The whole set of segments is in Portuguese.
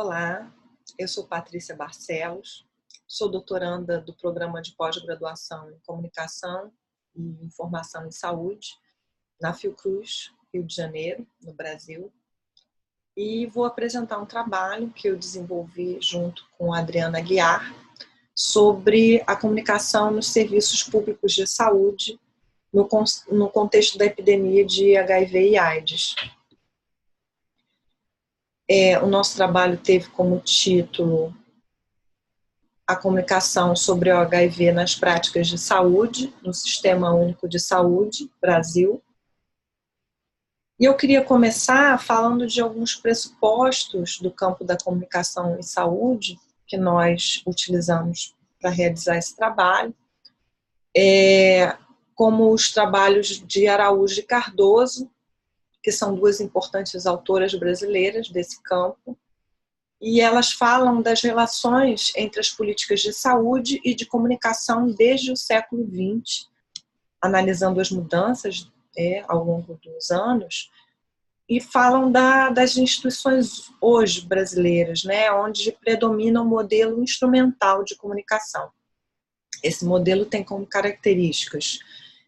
Olá, eu sou Patrícia Barcelos, sou doutoranda do Programa de Pós-Graduação em Comunicação e Informação em Saúde, na Fiocruz, Rio de Janeiro, no Brasil, e vou apresentar um trabalho que eu desenvolvi junto com a Adriana Aguiar sobre a comunicação nos serviços públicos de saúde no contexto da epidemia de HIV e AIDS. O nosso trabalho teve como título a comunicação sobre o HIV nas práticas de saúde, no Sistema Único de Saúde, Brasil. E eu queria começar falando de alguns pressupostos do campo da comunicação em saúde que nós utilizamos para realizar esse trabalho, como os trabalhos de Araújo e Cardoso, que são duas importantes autoras brasileiras desse campo, e elas falam das relações entre as políticas de saúde e de comunicação desde o século XX, analisando as mudanças ao longo dos anos, e falam das instituições hoje brasileiras, onde predomina o modelo instrumental de comunicação. Esse modelo tem como características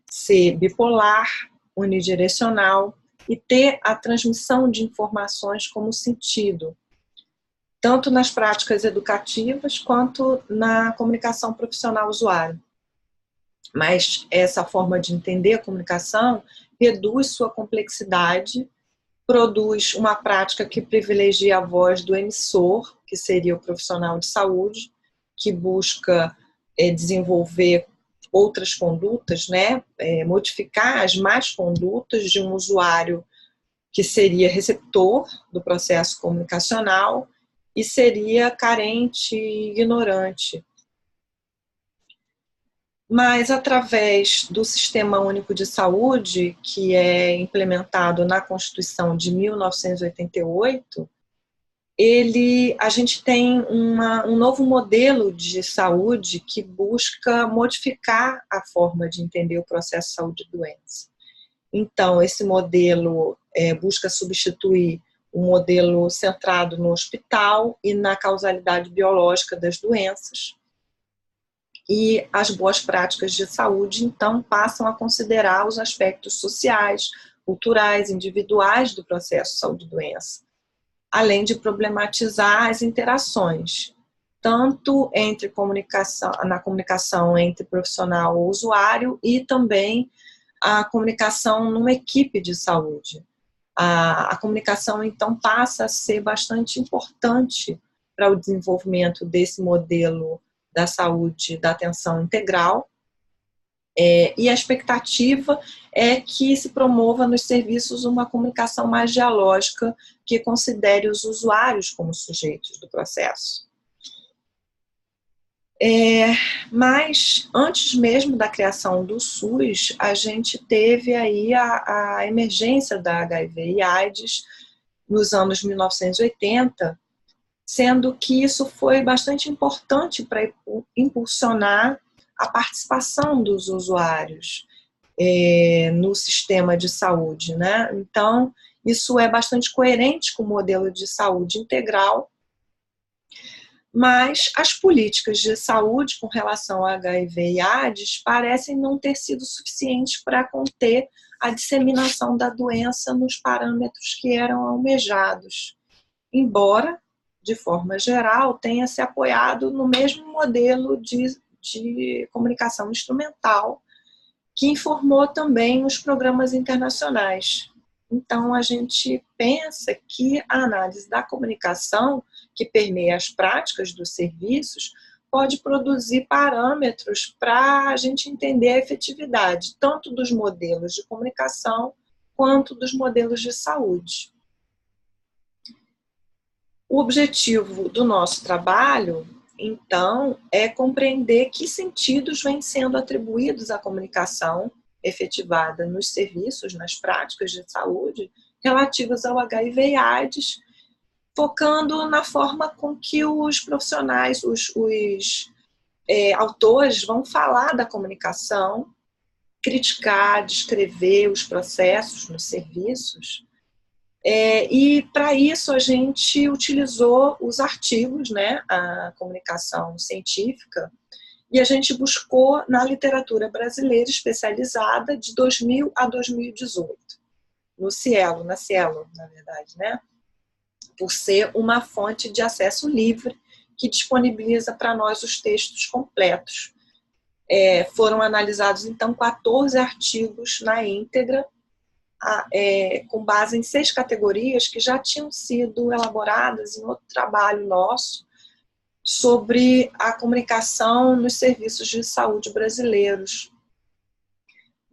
ser bipolar, unidirecional e ter a transmissão de informações como sentido, tanto nas práticas educativas quanto na comunicação profissional usuário. Mas essa forma de entender a comunicação reduz sua complexidade, produz uma prática que privilegia a voz do emissor, que seria o profissional de saúde, que busca desenvolver outras condutas, modificar as más condutas de um usuário que seria receptor do processo comunicacional e seria carente e ignorante. Mas, através do Sistema Único de Saúde, que é implementado na Constituição de 1988, a gente tem um novo modelo de saúde que busca modificar a forma de entender o processo de saúde e doença. Então, esse modelo busca substituir o modelo centrado no hospital e na causalidade biológica das doenças. E as boas práticas de saúde, então, passam a considerar os aspectos sociais, culturais, individuais do processo de saúde e doença, além de problematizar as interações, tanto na comunicação entre profissional ou usuário e também a comunicação numa equipe de saúde. A comunicação, então, passa a ser bastante importante para o desenvolvimento desse modelo da saúde, da atenção integral, e a expectativa é que se promova nos serviços uma comunicação mais dialógica que considere os usuários como sujeitos do processo. Mas, antes mesmo da criação do SUS, a gente teve aí a emergência da HIV e AIDS nos anos 1980, sendo que isso foi bastante importante para impulsionar a participação dos usuários no sistema de saúde, Então, isso é bastante coerente com o modelo de saúde integral, mas as políticas de saúde com relação a HIV e AIDS parecem não ter sido suficientes para conter a disseminação da doença nos parâmetros que eram almejados, embora, de forma geral, tenha se apoiado no mesmo modelo de comunicação instrumental que informou também os programas internacionais. Então, a gente pensa que a análise da comunicação, que permeia as práticas dos serviços, pode produzir parâmetros para a gente entender a efetividade, tanto dos modelos de comunicação quanto dos modelos de saúde. O objetivo do nosso trabalho, então, é compreender que sentidos vêm sendo atribuídos à comunicação efetivada nos serviços, nas práticas de saúde relativas ao HIV e AIDS, focando na forma com que os profissionais, os autores vão falar da comunicação, criticar, descrever os processos nos serviços, E para isso a gente utilizou os artigos, né, a comunicação científica, e a gente buscou na literatura brasileira especializada de 2000 a 2018, no Cielo, na Cielo, na verdade, né? Por ser uma fonte de acesso livre que disponibiliza para nós os textos completos. Foram analisados, então, 14 artigos na íntegra, com base em 6 categorias que já tinham sido elaboradas em outro trabalho nosso, sobre a comunicação nos serviços de saúde brasileiros.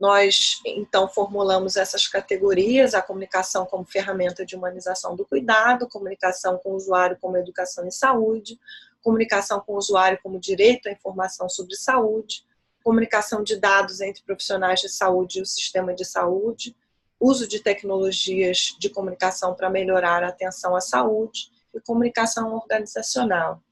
Nós, então, formulamos essas categorias: a comunicação como ferramenta de humanização do cuidado, comunicação com o usuário como educação em saúde, comunicação com o usuário como direito à informação sobre saúde, comunicação de dados entre profissionais de saúde e o sistema de saúde, uso de tecnologias de comunicação para melhorar a atenção à saúde e comunicação organizacional.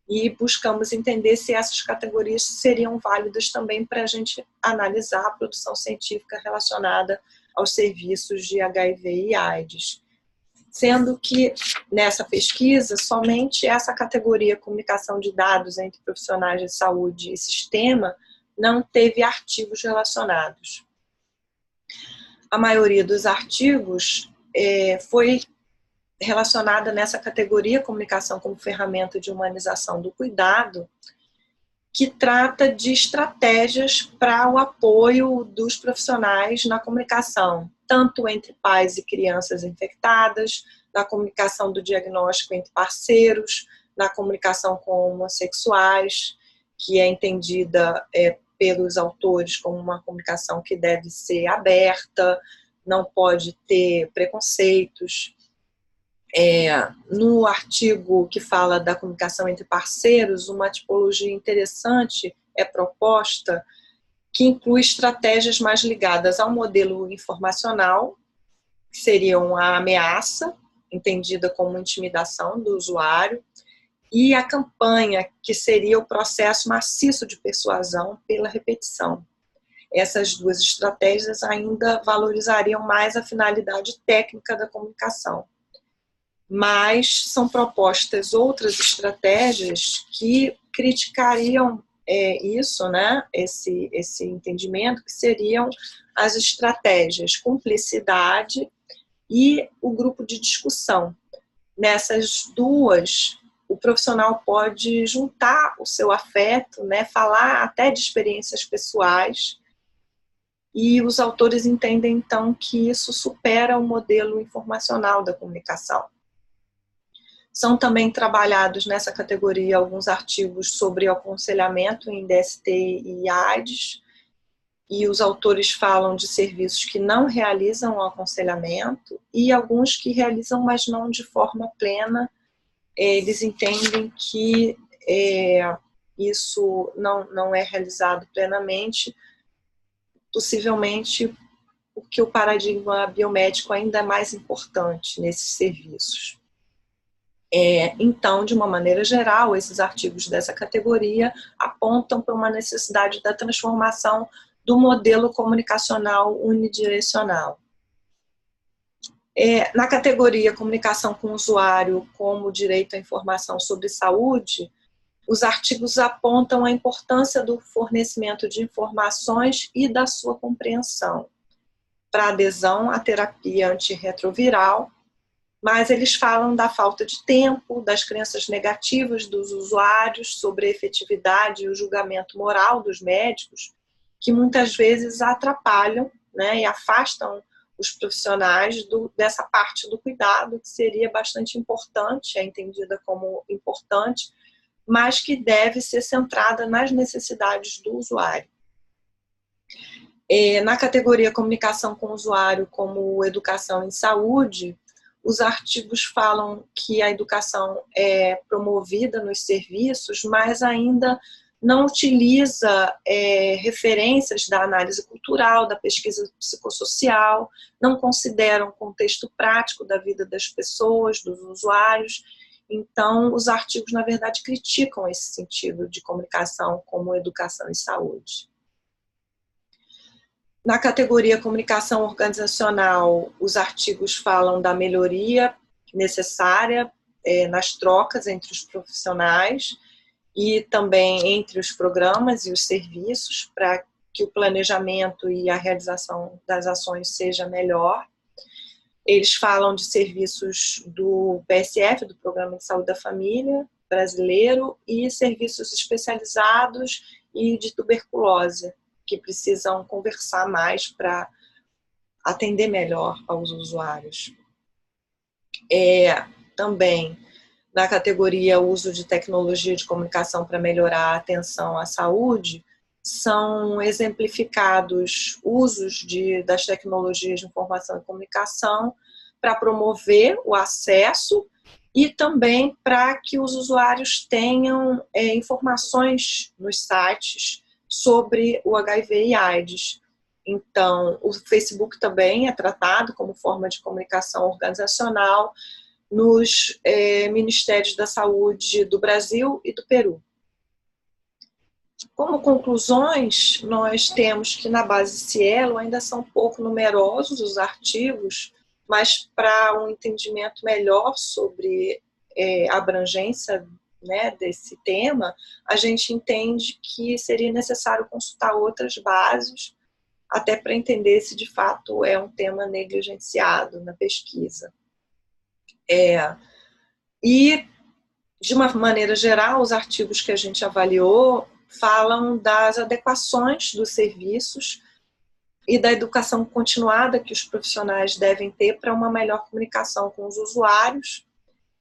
E buscamos entender se essas categorias seriam válidas também para a gente analisar a produção científica relacionada aos serviços de HIV e AIDS. Sendo que, nessa pesquisa, somente essa categoria, comunicação de dados entre profissionais de saúde e sistema, não teve artigos relacionados. A maioria dos artigos foi relacionada nessa categoria, comunicação como ferramenta de humanização do cuidado, que trata de estratégias para o apoio dos profissionais na comunicação, tanto entre pais e crianças infectadas, na comunicação do diagnóstico entre parceiros, na comunicação com homossexuais, que é entendida pelos autores como uma comunicação que deve ser aberta, não pode ter preconceitos. No artigo que fala da comunicação entre parceiros, uma tipologia interessante é proposta, que inclui estratégias mais ligadas ao modelo informacional, que seriam a ameaça, entendida como intimidação do usuário, e a campanha, que seria o processo maciço de persuasão pela repetição. Essas duas estratégias ainda valorizariam mais a finalidade técnica da comunicação. Mas são propostas outras estratégias que criticariam isso, né? Esse entendimento, que seriam as estratégias cumplicidade e o grupo de discussão. Nessas duas, o profissional pode juntar o seu afeto, né? Falar até de experiências pessoais, e os autores entendem, então, que isso supera o modelo informacional da comunicação. São também trabalhados nessa categoria alguns artigos sobre aconselhamento em DST e AIDS, e os autores falam de serviços que não realizam o aconselhamento e alguns que realizam, mas não de forma plena. Eles entendem que isso não é realizado plenamente, possivelmente porque o paradigma biomédico ainda é mais importante nesses serviços. Então, de uma maneira geral, esses artigos dessa categoria apontam para uma necessidade da transformação do modelo comunicacional unidirecional. Na categoria comunicação com o usuário como direito à informação sobre saúde, os artigos apontam a importância do fornecimento de informações e da sua compreensão para adesão à terapia antirretroviral, mas eles falam da falta de tempo, das crenças negativas dos usuários sobre a efetividade e o julgamento moral dos médicos, que muitas vezes atrapalham, né, e afastam os profissionais dessa parte do cuidado, que seria bastante importante, é entendida como importante, mas que deve ser centrada nas necessidades do usuário. Na categoria comunicação com o usuário como educação em saúde, os artigos falam que a educação é promovida nos serviços, mas ainda não utiliza referências da análise cultural, da pesquisa psicossocial, não consideram o contexto prático da vida das pessoas, dos usuários. Então, os artigos, na verdade, criticam esse sentido de comunicação como educação em saúde. Na categoria comunicação organizacional, os artigos falam da melhoria necessária nas trocas entre os profissionais e também entre os programas e os serviços para que o planejamento e a realização das ações seja melhor. Eles falam de serviços do PSF, do Programa de Saúde da Família brasileiro, e serviços especializados e de tuberculose, que precisam conversar mais para atender melhor aos usuários. Também na categoria uso de tecnologia de comunicação para melhorar a atenção à saúde, são exemplificados usos das tecnologias de informação e comunicação para promover o acesso e também para que os usuários tenham informações nos sites sobre o HIV e AIDS. Então, o Facebook também é tratado como forma de comunicação organizacional nos Ministérios da Saúde do Brasil e do Peru. Como conclusões, nós temos que na base Cielo ainda são pouco numerosos os artigos, mas para um entendimento melhor sobre a abrangência, né, desse tema, a gente entende que seria necessário consultar outras bases, até para entender se de fato é um tema negligenciado na pesquisa. E, de uma maneira geral, os artigos que a gente avaliou falam das adequações dos serviços e da educação continuada que os profissionais devem ter para uma melhor comunicação com os usuários.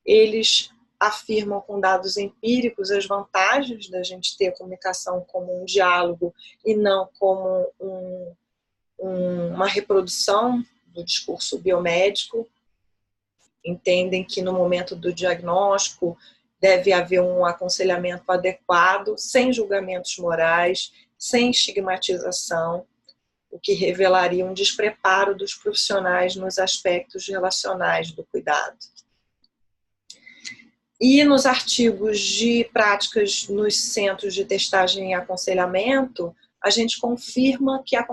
Eles afirmam com dados empíricos as vantagens da gente ter a comunicação como um diálogo e não como uma reprodução do discurso biomédico. Entendem que no momento do diagnóstico deve haver um aconselhamento adequado, sem julgamentos morais, sem estigmatização, o que revelaria um despreparo dos profissionais nos aspectos relacionais do cuidado. E nos artigos de práticas nos centros de testagem e aconselhamento, a gente confirma que a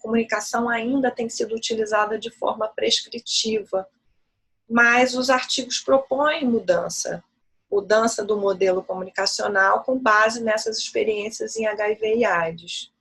comunicação ainda tem sido utilizada de forma prescritiva, mas os artigos propõem mudança do modelo comunicacional com base nessas experiências em HIV e AIDS.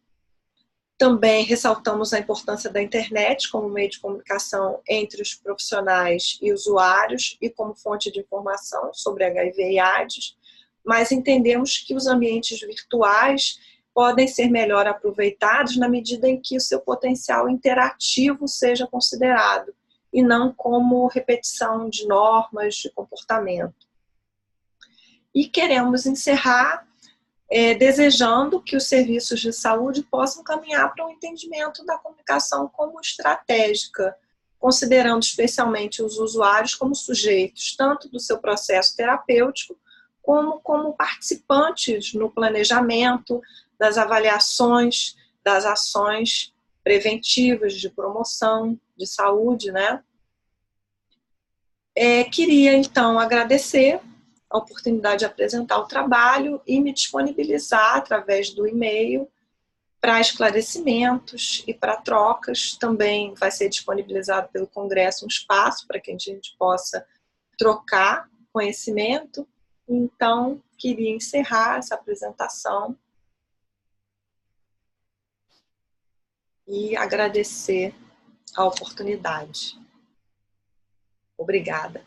Também ressaltamos a importância da internet como meio de comunicação entre os profissionais e usuários e como fonte de informação sobre HIV e AIDS, mas entendemos que os ambientes virtuais podem ser melhor aproveitados na medida em que o seu potencial interativo seja considerado, e não como repetição de normas de comportamento. E queremos encerrar desejando que os serviços de saúde possam caminhar para um entendimento da comunicação como estratégica, considerando especialmente os usuários como sujeitos, tanto do seu processo terapêutico, como participantes no planejamento, das avaliações, das ações preventivas de promoção de saúde, né? Queria, então, agradecer a oportunidade de apresentar o trabalho e me disponibilizar através do e-mail para esclarecimentos e para trocas. Também vai ser disponibilizado pelo Congresso um espaço para que a gente possa trocar conhecimento. Então, queria encerrar essa apresentação e agradecer a oportunidade. Obrigada.